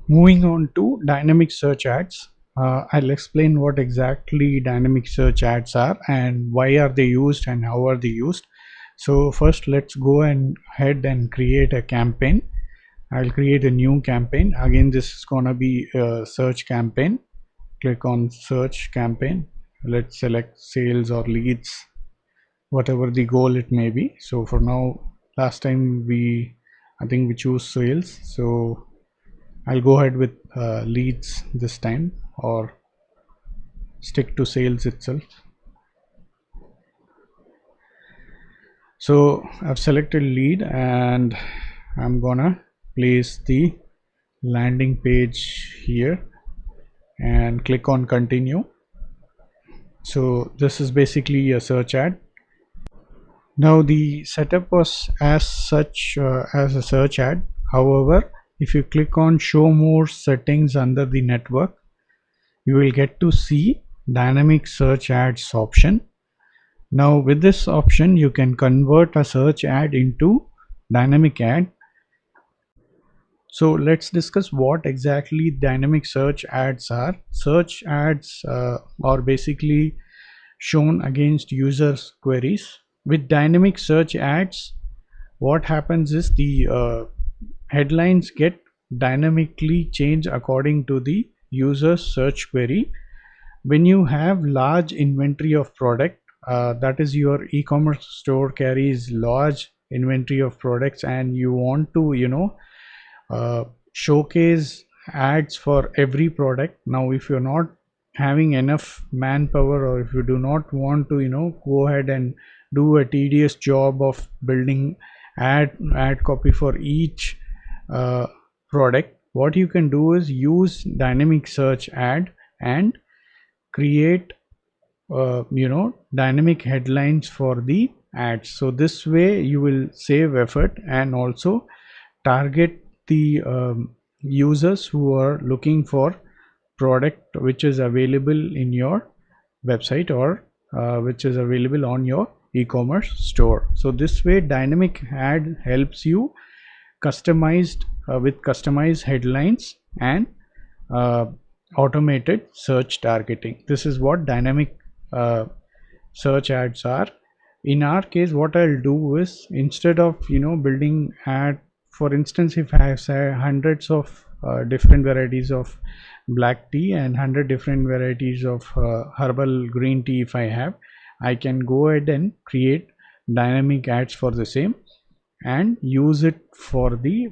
Moving on to dynamic search ads, I'll explain what exactly dynamic search ads are and why are they used and how are they used. So first, let's go and ahead and create a campaign. I'll create a new campaign. Again, this is gonna be a search campaign. Click on search campaign. Let's select sales or leads, whatever the goal it may be. So for now, last time I think we choose sales. So I'll go ahead with leads this time, or stick to sales itself. So I've selected lead and I'm gonna place the landing page here and click on continue. So this is basically a search ad. Now the setup was as such as a search ad. However, if you click on show more settings under the network, you will get to see dynamic search ads option. Now with this option you can convert a search ad into dynamic ad. So let's discuss what exactly dynamic search ads are. Search ads are basically shown against users queries. With dynamic search ads, what happens is the headlines get dynamically changed according to the user's search query. When you have large inventory of product, that is your e-commerce store carries large inventory of products and you want to showcase ads for every product. Now if you're not having enough manpower, or if you do not want to go ahead and do a tedious job of building ad copy for each uh, product, what you can do is use dynamic search ad and create dynamic headlines for the ads. So this way you will save effort and also target the users who are looking for product which is available in your website, or which is available on your e-commerce store. So this way dynamic ad helps you customized with customized headlines and uh, automated search targeting. This is what dynamic uh, search ads are. In our case, what I'll do is, instead of building ad, for instance, if I have say hundreds of different varieties of black tea and 100 different varieties of herbal green tea, if I can go ahead and create dynamic ads for the same and use it for the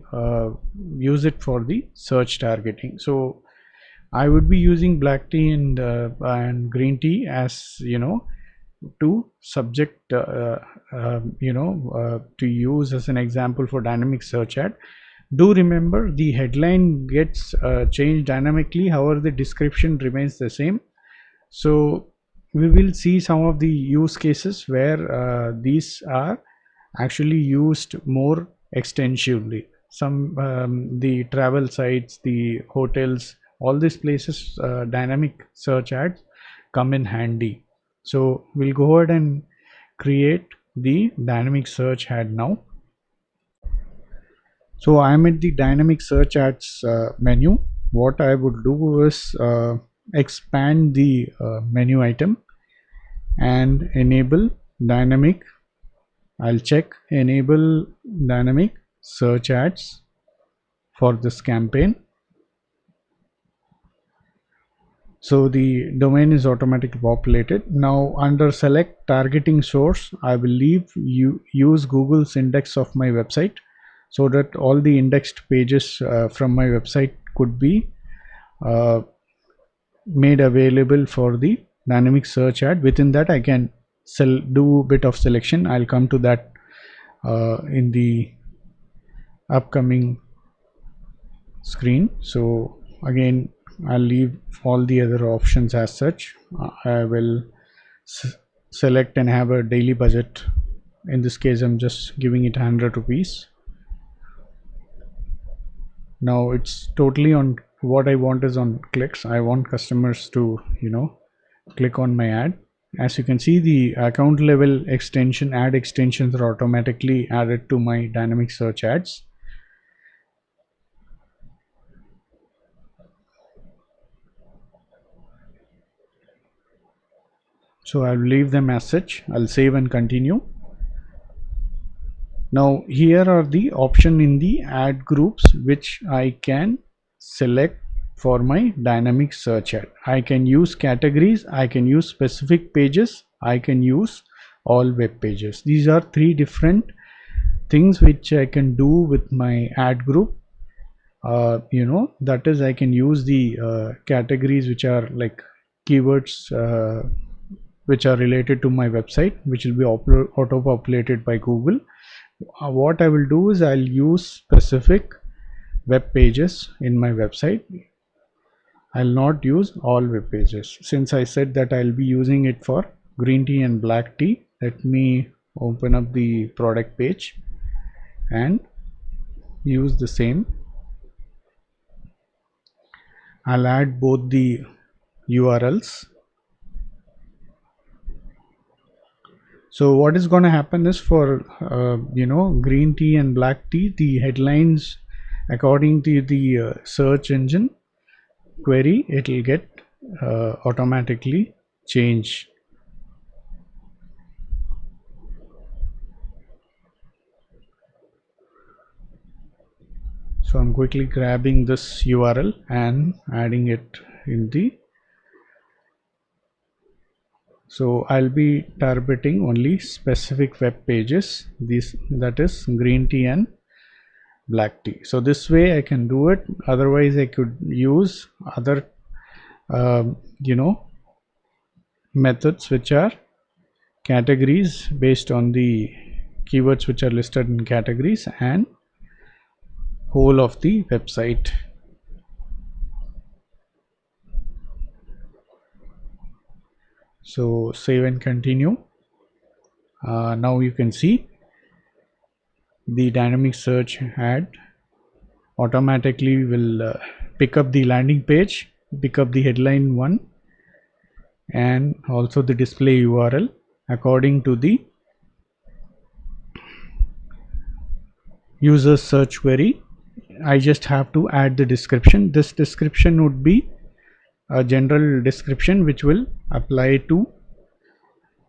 search targeting. So I would be using black tea and green tea as to subject to use as an example for dynamic search ad. Do remember the headline gets changed dynamically, however the description remains the same. So we will see some of the use cases where these are actually used more extensively. Some the travel sites, the hotels, all these places, dynamic search ads come in handy. So we'll go ahead and create the dynamic search ad now. So I'm at the dynamic search ads menu. What I would do is expand the menu item and enable dynamic. I'll check enable dynamic search ads for this campaign. So the domain is automatically populated. Now under select targeting source, I will leave you use Google's index of my website, so that all the indexed pages from my website could be uh, made available for the dynamic search ad. Within that I can do a bit of selection. I'll come to that in the upcoming screen. So again, I'll leave all the other options as such. I will select and have a daily budget. In this case I'm just giving it 100 rupees. Now it's totally on what I want is on clicks. I want customers to click on my ad. As you can see, the account level extension ad extensions are automatically added to my dynamic search ads. So I'll leave them as such. I'll save and continue. Now here are the option in the ad groups which I can select for my dynamic search ad. I can use categories, I can use specific pages, I can use all web pages. These are three different things which I can do with my ad group. That is, I can use the categories which are like keywords which are related to my website, which will be auto populated by Google. What I will do is I'll use specific web pages in my website. I'll not use all web pages. Since I said that I'll be using it for green tea and black tea, let me open up the product page and use the same. I'll add both the URLs. So what is going to happen is for green tea and black tea, the headlines according to the search engine query, it will get automatically changed. So I'm quickly grabbing this URL and adding it in the. So I'll be targeting only specific web pages, that is green tea and black tea. So this way I can do it. Otherwise I could use other methods which are categories based on the keywords which are listed in categories and whole of the website. So save and continue. Now you can see the dynamic search ad automatically will pick up the landing page, pick up the headline one, and also the display URL according to the user search query. I just have to add the description. This description would be a general description which will apply to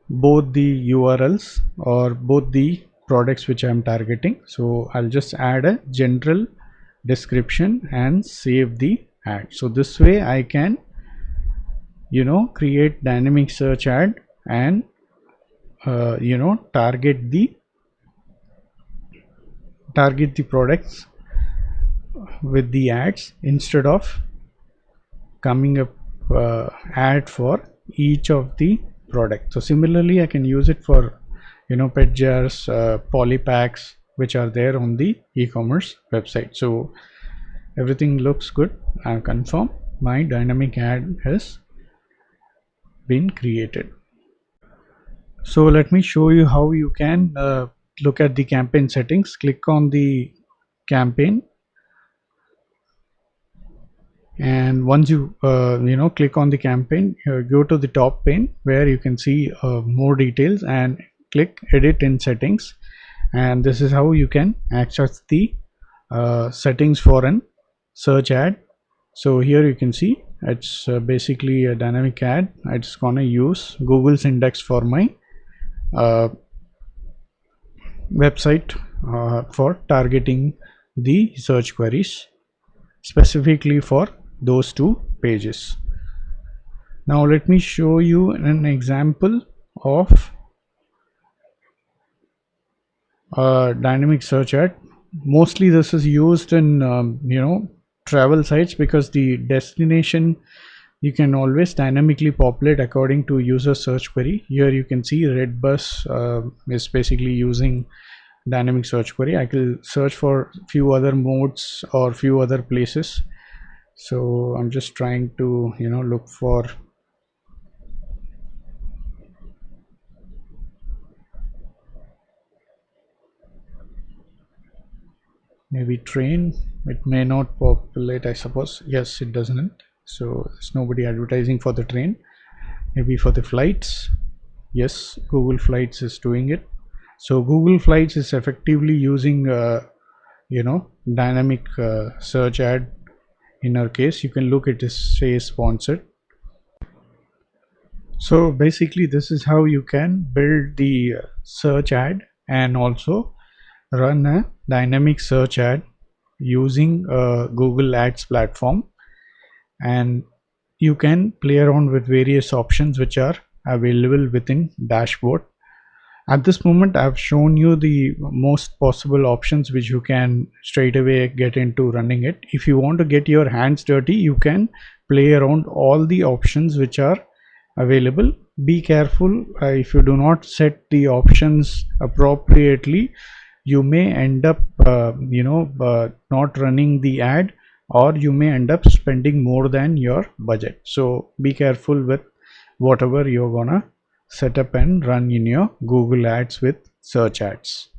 both the URLs or both the products which I am targeting. So I'll just add a general description and save the ad. So this way I can create dynamic search ad and target the products with the ads instead of coming up ad for each of the product. So similarly I can use it for pet jars, poly packs which are there on the e-commerce website. So everything looks good. I'll confirm my dynamic ad has been created. So let me show you how you can look at the campaign settings. Click on the campaign, and once you click on the campaign, go to the top pane where you can see more details and click edit in settings, and this is how you can access the settings for an search ad. So here you can see it's basically a dynamic ad. It's gonna use Google's index for my website for targeting the search queries specifically for those two pages. Now let me show you an example of dynamic search ad. Mostly this is used in travel sites, because the destination you can always dynamically populate according to user search query. Here you can see Redbus is basically using dynamic search query. I will search for few other modes or few other places. So I'm just trying to look for maybe train. It may not populate, I suppose. Yes, it doesn't. So there's nobody advertising for the train. Maybe for the flights. Yes, Google Flights is doing it. So Google Flights is effectively using dynamic search ad. In our case, you can look, it is say sponsored. So basically this is how you can build the search ad and also run a dynamic search ad using Google Ads platform, and you can play around with various options which are available within dashboard. At this moment I've shown you the most possible options which you can straight away get into running it. If you want to get your hands dirty, you can play around all the options which are available. Be careful, if you do not set the options appropriately, you may end up not running the ad, or you may end up spending more than your budget. So be careful with whatever you're gonna set up and run in your Google Ads with search ads.